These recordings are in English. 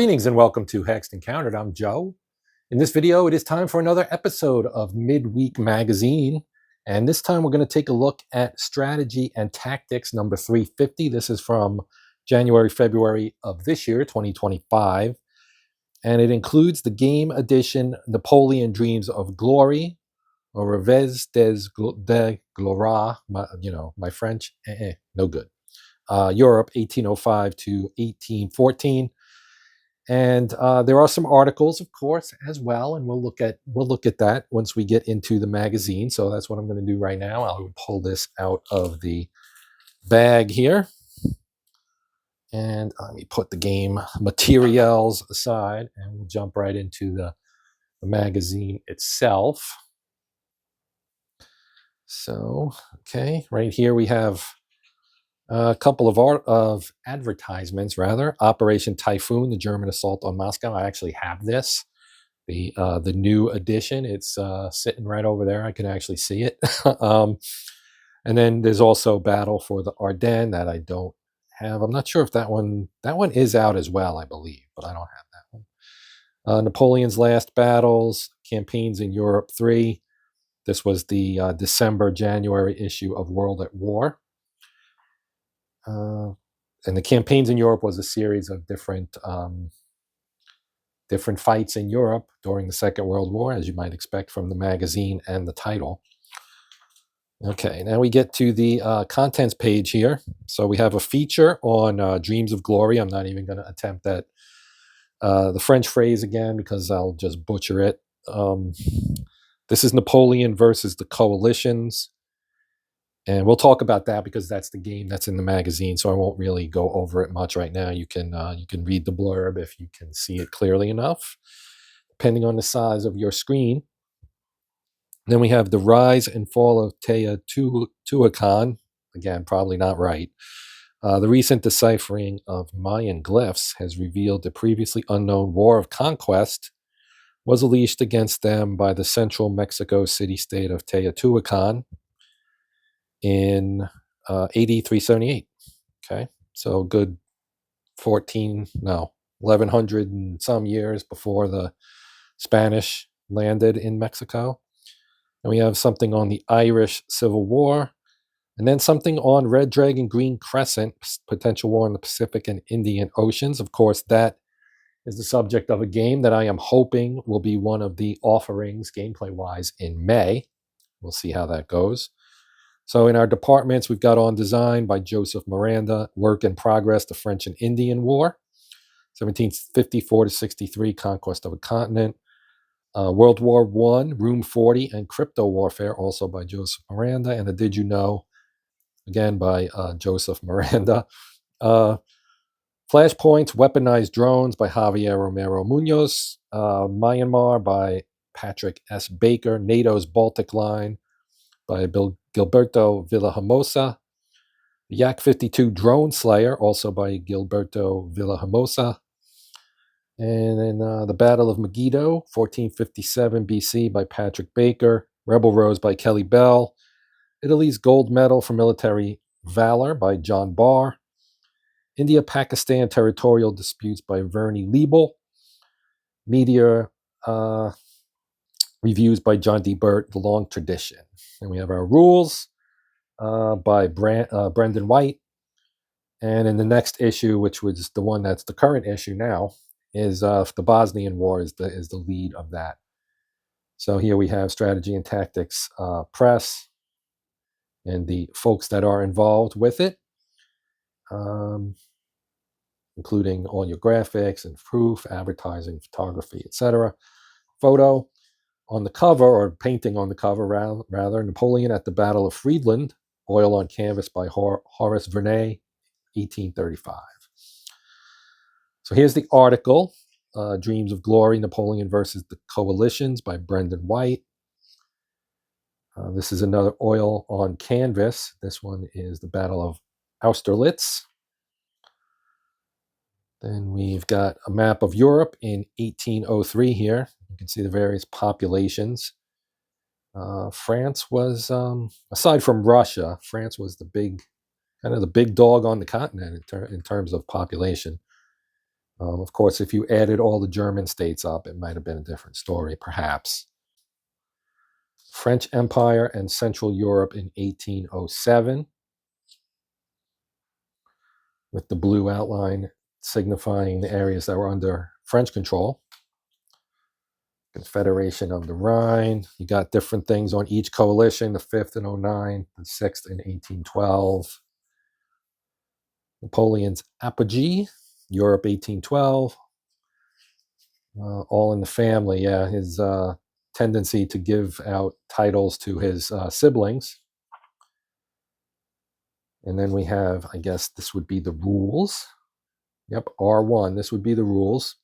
Greetings and welcome to Hexed Encountered. I'm Joe. In this video, it is time for another episode of Midweek Magazine. And this time we're going to take a look at Strategy and Tactics number 350. This is from January, February of this year, 2025. And it includes the game edition Napoleon Dreams of Glory, or Reves De Gloire, my French, no good. Europe, 1805 to 1814. And there are some articles, of course, as well, and we'll look at that once we get into the magazine. So that's what I'm going to do right now. I'll pull this out of the bag here, and let me put the game materials aside, and we'll jump right into the magazine itself. So, okay, right here we have a couple of advertisements, rather. Operation Typhoon, the German assault on Moscow. I actually have this, the new edition. It's sitting right over there. I can actually see it. And then there's also Battle for the Ardennes that I don't have. I'm not sure if that one is out as well, I believe, but I don't have that one. Napoleon's Last Battles, Campaigns in Europe 3. This was the December-January issue of World at War. And the Campaigns in Europe was a series of different fights in Europe during the Second World War, as you might expect from the magazine and the title. Okay, now we get to the contents page here. So we have a feature on Dreams of Glory. I'm not even going to attempt that the French phrase again because I'll just butcher it. This is Napoleon versus the coalitions. And we'll talk about that because that's the game that's in the magazine, so I won't really go over it much right now. You can read the blurb if you can see it clearly enough, depending on the size of your screen. Then we have the rise and fall of Teotihuacan. Again, probably not right. The recent deciphering of Mayan glyphs has revealed the previously unknown war of conquest was unleashed against them by the central Mexico city-state of Teotihuacan in AD 378. Okay, so good 1100 and some years before the Spanish landed in Mexico. And we have something on the Irish Civil War, and then something on Red Dragon Green Crescent, potential war in the Pacific and Indian Oceans. Of course, that is the subject of a game that I am hoping will be one of the offerings gameplay-wise in May. We'll see how that goes. So in our departments, we've got on design by Joseph Miranda, work in progress, the French and Indian War, 1754 to 63, conquest of a continent, World War I, Room 40, and crypto warfare, also by Joseph Miranda, and the Did You Know, again by Joseph Miranda. Flashpoints, Weaponized Drones by Javier Romero Munoz, Myanmar by Patrick S. Baker, NATO's Baltic Line by Gilberto Villahermosa, the Yak-52 Drone Slayer, also by Gilberto Villahermosa, and then the Battle of Megiddo, 1457 BC by Patrick Baker, Rebel Rose by Kelly Bell, Italy's Gold Medal for Military Valor by John Barr, India-Pakistan Territorial Disputes by Vernie Liebel, Media Reviews by John D. Burt, The Long Tradition. And we have our rules by Brendan White. And in the next issue, which was the one that's the current issue now, is the Bosnian War is the lead of that. So here we have Strategy and Tactics Press and the folks that are involved with it, including all your graphics and proof, advertising, photography, etc. Photo on the cover, or painting on the cover rather, Napoleon at the Battle of Friedland, oil on canvas by Horace Vernet, 1835. So here's the article, Dreams of Glory, Napoleon versus the Coalitions by Brendan White. This is another oil on canvas. This one is the Battle of Austerlitz. Then we've got a map of Europe in 1803 here. You can see the various populations. France was, aside from Russia, France was the big dog on the continent in terms of population. Of course, if you added all the German states up, it might have been a different story, perhaps. French Empire and Central Europe in 1807, with the blue outline signifying the areas that were under French control. Confederation of the Rhine. You got different things on each coalition, the 5th in 09, the 6th in 1812. Napoleon's apogee, Europe 1812. All in the family, yeah. His tendency to give out titles to his siblings. And then we have, I guess this would be the rules. Yep, R1, this would be the rules.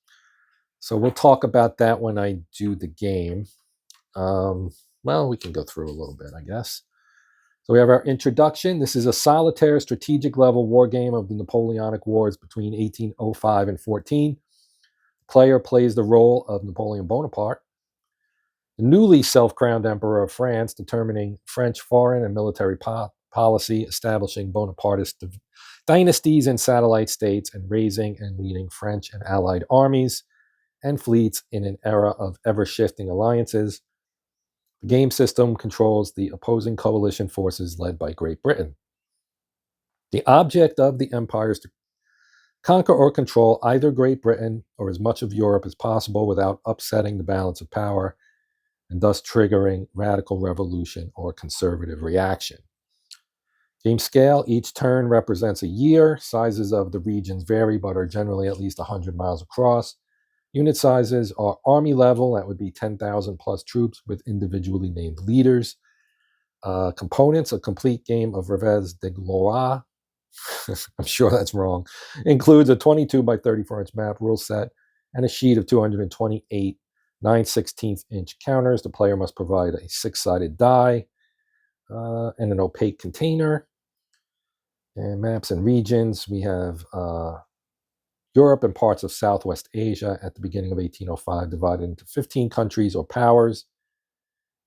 So we'll talk about that when I do the game. Well, we can go through a little bit, I guess. So we have our introduction. This is a solitaire strategic level war game of the Napoleonic Wars between 1805 and 14. The player plays the role of Napoleon Bonaparte, the newly self-crowned emperor of France, determining French foreign and military policy, establishing Bonapartist dynasties and satellite states, and raising and leading French and allied armies and fleets in an era of ever-shifting alliances. The game system controls the opposing coalition forces led by Great Britain. The object of the empire is to conquer or control either Great Britain or as much of Europe as possible without upsetting the balance of power and thus triggering radical revolution or conservative reaction. Game scale, each turn represents a year. Sizes of the regions vary but are generally at least 100 miles across. Unit sizes are army level, that would be 10,000 plus troops with individually named leaders. Components, a complete game of Reves De Gloire, I'm sure that's wrong, includes a 22 by 34 inch map rule set and a sheet of 228 9/16 inch counters. The player must provide a 6-sided die and an opaque container. And maps and regions, we have Europe and parts of Southwest Asia at the beginning of 1805, divided into 15 countries or powers.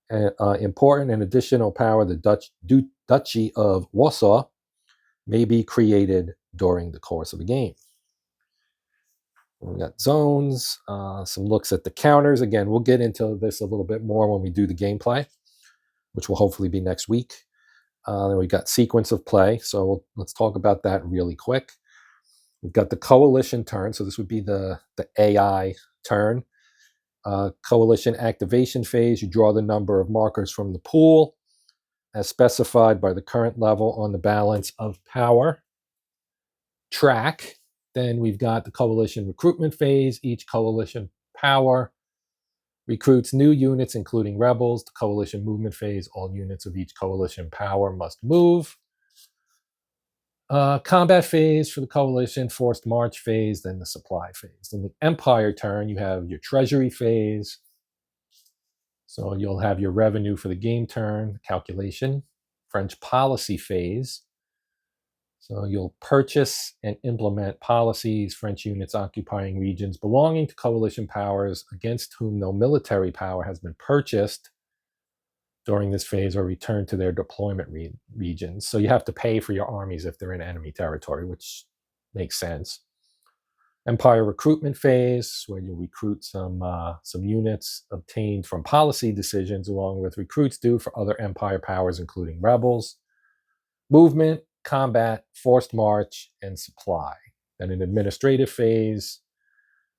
Important and additional power, the Duchy of Warsaw, may be created during the course of the game. We got zones, some looks at the counters. Again, we'll get into this a little bit more when we do the gameplay, which will hopefully be next week. Then we got sequence of play, so let's talk about that really quick. We've got the coalition turn, so this would be the AI turn. Coalition activation phase, you draw the number of markers from the pool as specified by the current level on the balance of power track. Then we've got the coalition recruitment phase. Each coalition power recruits new units, including rebels. The coalition movement phase, all units of each coalition power must move. Combat phase for the coalition, forced march phase, then the supply phase. Then the empire turn, you have your treasury phase. So you'll have your revenue for the game turn, calculation. French policy phase. So you'll purchase and implement policies, French units occupying regions belonging to coalition powers against whom no military power has been purchased during this phase or returned to their deployment regions. So you have to pay for your armies if they're in enemy territory, which makes sense. Empire recruitment phase, where you recruit some units obtained from policy decisions, along with recruits due for other empire powers, including rebels. Movement, combat, forced march, and supply. Then an administrative phase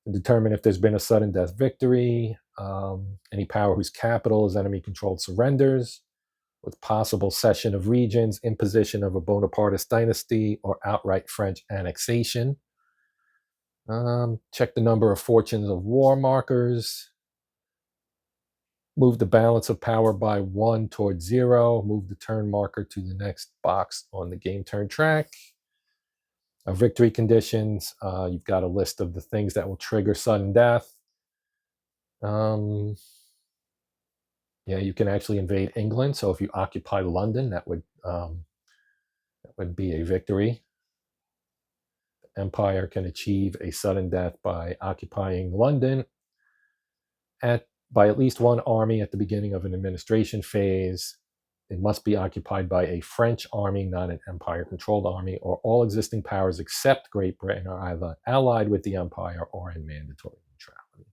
to determine if there's been a sudden death victory, any power whose capital is enemy-controlled surrenders, with possible cession of regions, imposition of a Bonapartist dynasty, or outright French annexation. Check the number of fortunes of war markers. Move the balance of power by 1 towards 0. Move the turn marker to the next box on the game turn track. Victory conditions. You've got a list of the things that will trigger sudden death. Yeah, you can actually invade England. So if you occupy London, that would be a victory. The Empire can achieve a sudden death by occupying London by at least one army at the beginning of an administration phase. it must be occupied by a French army, not an empire-controlled army, or all existing powers except Great Britain are either allied with the empire or in mandatory neutrality.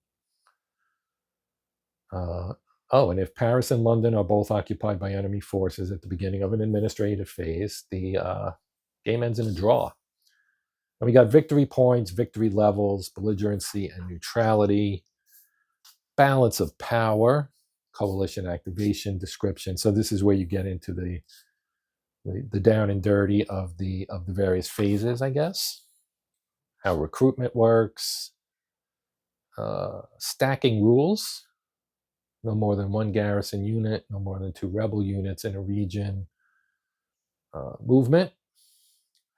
And if Paris and London are both occupied by enemy forces at the beginning of an administrative phase, the game ends in a draw. And we got victory points, victory levels, belligerency and neutrality, balance of power, coalition activation, description. So this is where you get into the down and dirty of the various phases, I guess. How recruitment works, stacking rules. No more than one garrison unit, no more than 2 rebel units in a region. Movement,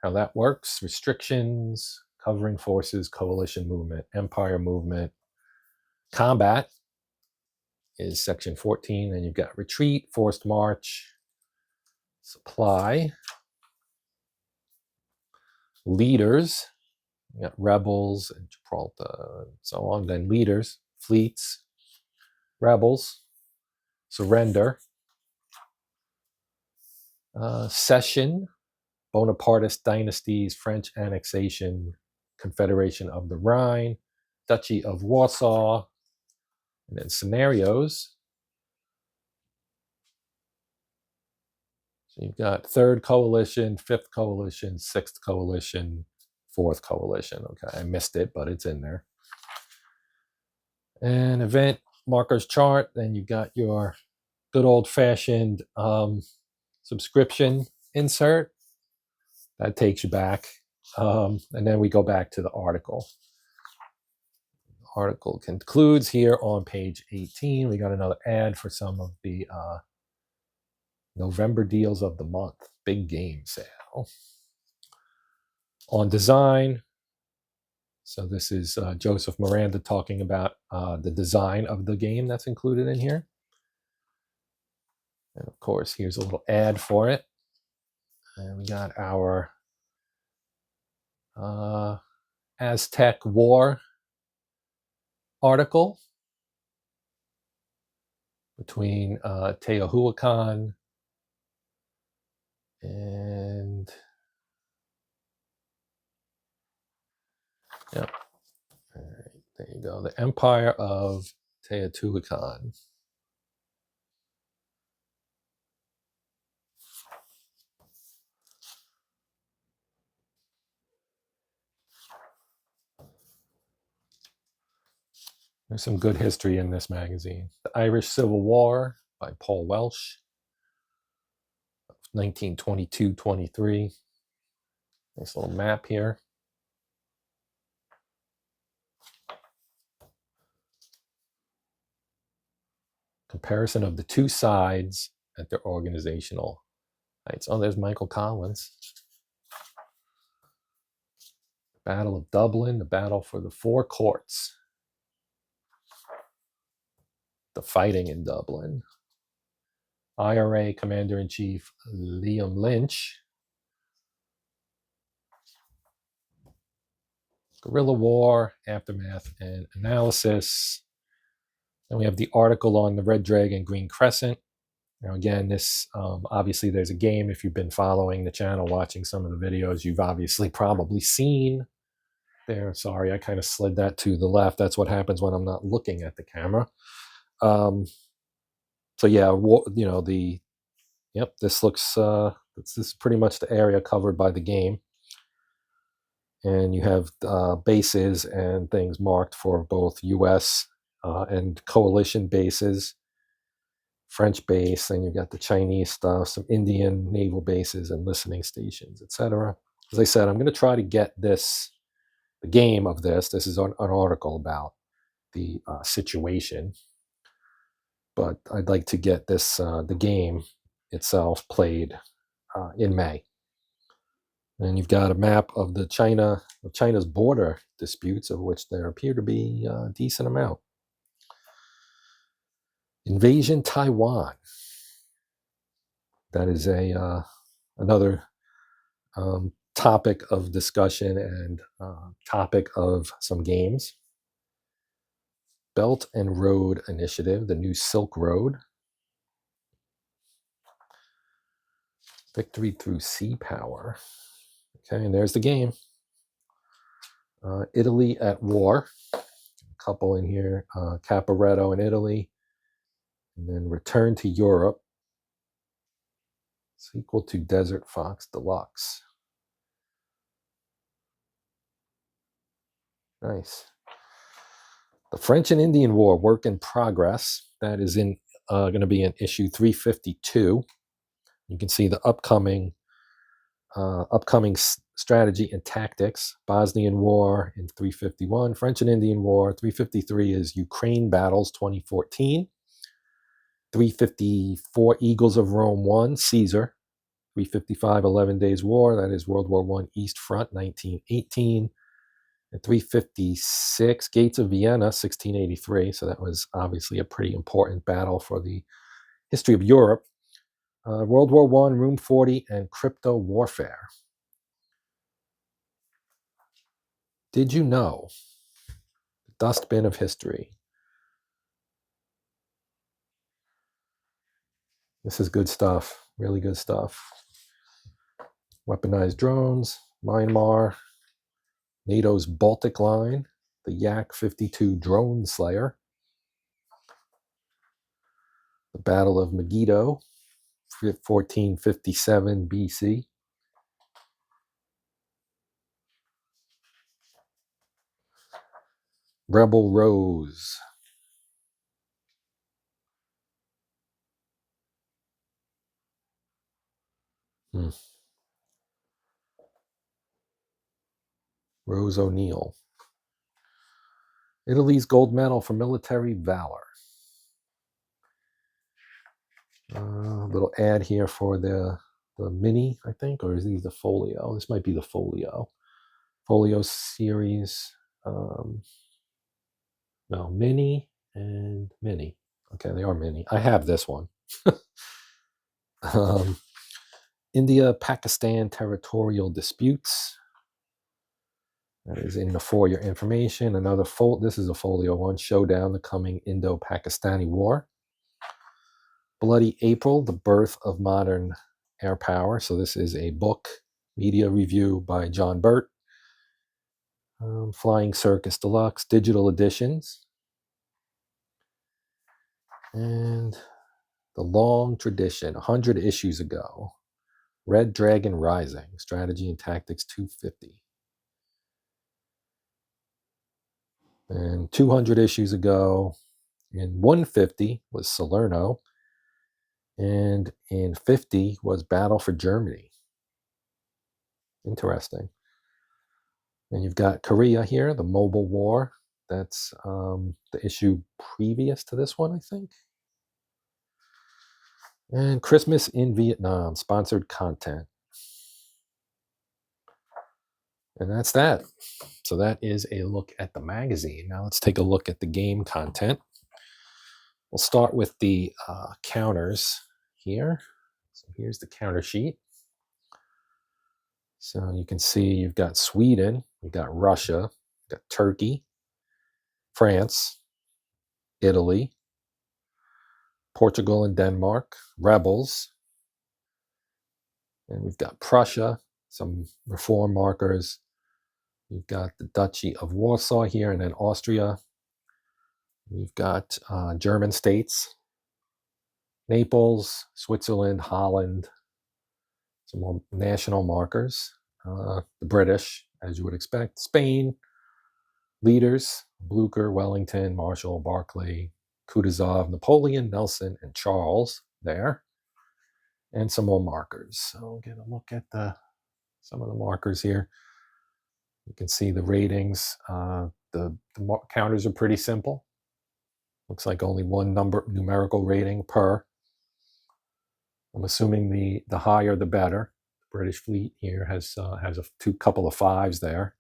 how that works. Restrictions, covering forces, coalition movement, empire movement. Combat is section 14, and you've got retreat, forced march, supply. Leaders, you got rebels and Gibraltar and so on. Then leaders, fleets, rebels, surrender. Cession, Bonapartist dynasties, French annexation, Confederation of the Rhine, Duchy of Warsaw, and then scenarios. So you've got 3rd coalition, 5th coalition, 6th coalition, 4th coalition. Okay, I missed it, but it's in there. And event markers chart. Then you've got your good old-fashioned subscription insert. That takes you back. And then we go back to the article. The article concludes here on page 18. We got another ad for some of the November deals of the month. Big game sale. On design. So this is Joseph Miranda talking about the design of the game that's included in here. And of course, here's a little ad for it. And we got our Aztec War article between Teotihuacan and all right, there you go, the Empire of Teotihuacan. There's some good history in this magazine. The Irish Civil War by Paul Welsh, 1922-23. Nice little map here. Comparison of the 2 sides at their organizational heights. Oh, there's Michael Collins. Battle of Dublin, the battle for the 4 courts. The fighting in Dublin. IRA Commander-in-Chief Liam Lynch. Guerrilla War, Aftermath and Analysis. Then we have the article on the Red Dragon, Green Crescent. Now again, this obviously there's a game. If you've been following the channel, watching some of the videos, you've obviously probably seen there. Sorry, I kind of slid that to the left. That's what happens when I'm not looking at the camera. So yeah, you know, this looks, this is pretty much the area covered by the game. And you have bases and things marked for both US and coalition bases, French base, and you've got the Chinese stuff, some Indian naval bases and listening stations, etc. As I said, I'm going to try to get the game of this. This is an article about the situation, but I'd like to get this, the game itself, played in May. And you've got a map of China's border disputes, of which there appear to be a decent amount. Invasion Taiwan. That is another topic of discussion and topic of some games. Belt and Road Initiative, the new Silk Road. Victory through sea power. Okay, and there's the game. Italy at war. A couple in here. Caporetto in Italy. And then Return to Europe. Sequel to Desert Fox Deluxe. Nice. The French and Indian War, Work in Progress. That is in going to be in issue 352. You can see the upcoming strategy and tactics. Bosnian War in 351. French and Indian War. 353 is Ukraine Battles 2014. 354, Eagles of Rome 1, Caesar. 355, 11 Days War. That is World War I, East Front 1918. And 356, Gates of Vienna, 1683. So that was obviously a pretty important battle for the history of Europe. World War I, Room 40, and Crypto Warfare. Did you know? Dustbin of History. This is good stuff. Really good stuff. Weaponized drones, Myanmar, NATO's Baltic Line, the Yak-52 drone slayer, the Battle of Megiddo, 1457 BC. Rebel Rose. Rose O'Neill. Italy's gold medal for military valor. Little ad here for the mini, I think, or is these the folio? This might be the folio. Folio series. No, mini and mini. Okay, they are mini. I have this one. India-Pakistan territorial disputes. That is in the for your information. Another this is a folio one. Showdown, the coming Indo-Pakistani War. Bloody April, the birth of modern air power. So this is a book, media review by John Burt. Flying Circus Deluxe, digital editions. And The Long Tradition, 100 issues ago. Red Dragon Rising, Strategy and Tactics 250. And 200 issues ago, in 150 was Salerno, and in 50 was Battle for Germany. Interesting. And you've got Korea here, the Mobile War. That's the issue previous to this one, I think. And Christmas in Vietnam, sponsored content. And that's that. So that is a look at the magazine. Now let's take a look at the game content. We'll start with the counters here. So here's the counter sheet. So you can see you've got Sweden, you've got Russia, you've got Turkey, France, Italy, Portugal and Denmark, rebels. And we've got Prussia, some reform markers. You've got the Duchy of Warsaw here, and then Austria. We've got German states, Naples, Switzerland, Holland, some more national markers. The British, as you would expect, Spain, leaders, Blucher, Wellington, Marshall, Barclay, Kutuzov, Napoleon, Nelson, and Charles there. And some more markers. So we'll get a look at some of the markers here. You can see the ratings. The counters are pretty simple. Looks like only one numerical rating per. I'm assuming the higher the better. The British fleet here has a couple of fives there,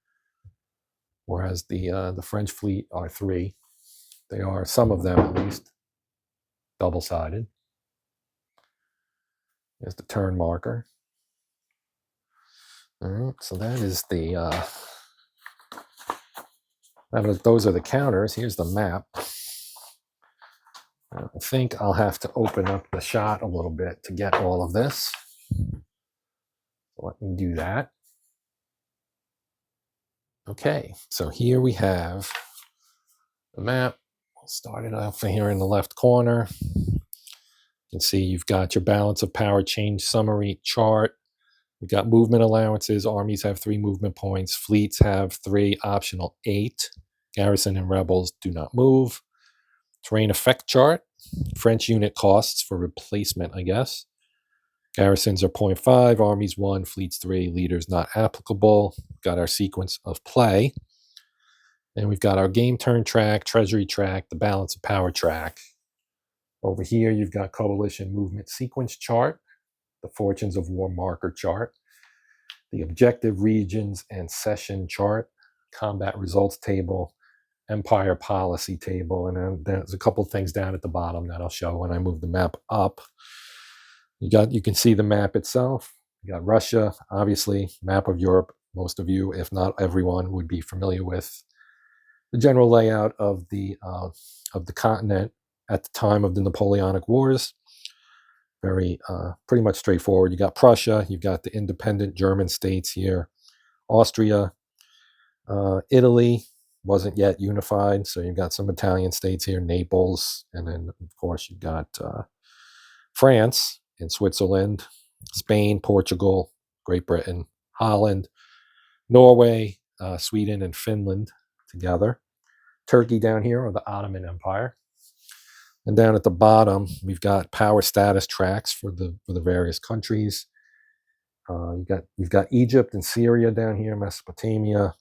whereas the French fleet are three. They are, some of them at least, double-sided. There's the turn marker. All right, so that is those are the counters. Here's the map. I think I'll have to open up the shot a little bit to get all of this. Let me do that. Okay, so here we have the map. We'll start it off here in the left corner. You can see you've got your balance of power change summary chart. We've got movement allowances. Armies have 3 movement points. Fleets have 3, optional 8. Garrison and rebels do not move. Terrain effect chart. French unit costs for replacement, I guess. Garrisons are 0.5, armies 1, fleets 3, leaders not applicable. Got our sequence of play. And we've got our game turn track, treasury track, the balance of power track. Over here, you've got coalition movement sequence chart, the fortunes of war marker chart, the objective regions and session chart, combat results table, empire policy table, and then there's a couple things down at the bottom that I'll show when I move the map up. You can see the map itself. You got Russia, obviously, map of Europe. Most of you, if not everyone, would be familiar with the general layout of the continent at the time of the Napoleonic Wars. Very pretty much straightforward. You got Prussia, you've got the independent German states here, Austria, Italy wasn't yet unified, so you've got some Italian states here, Naples, and then of course you've got France and Switzerland, Spain, Portugal, Great Britain, Holland, Norway, Sweden, and Finland together. Turkey down here, or the Ottoman Empire. And down at the bottom, we've got power status tracks for the various countries. You've got Egypt and Syria down here, Mesopotamia.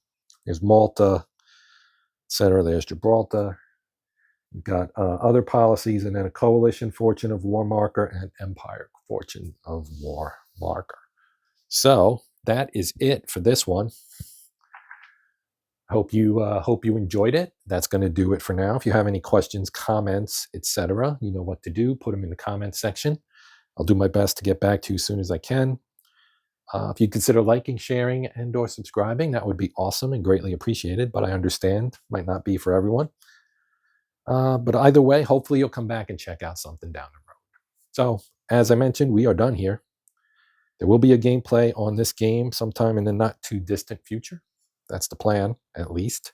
There's Malta, etc. There's Gibraltar. You've got other policies, and then a coalition fortune of war marker and empire fortune of war marker. So that is it for this one. Hope you enjoyed it. That's going to do it for now. If you have any questions, comments, etc., you know what to do. Put them in the comments section. I'll do my best to get back to you as soon as I can. If you consider liking, sharing, and or subscribing, that would be awesome and greatly appreciated, but I understand might not be for everyone. But either way, hopefully you'll come back and check out something down the road. So, as I mentioned, we are done here. There will be a gameplay on this game sometime in the not too distant future. That's the plan, at least.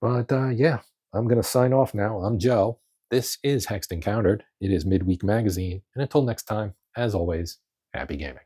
But yeah, I'm going to sign off now. I'm Joe. This is Hexed Encountered. It is Midweek Magazine. And until next time, as always, happy gaming.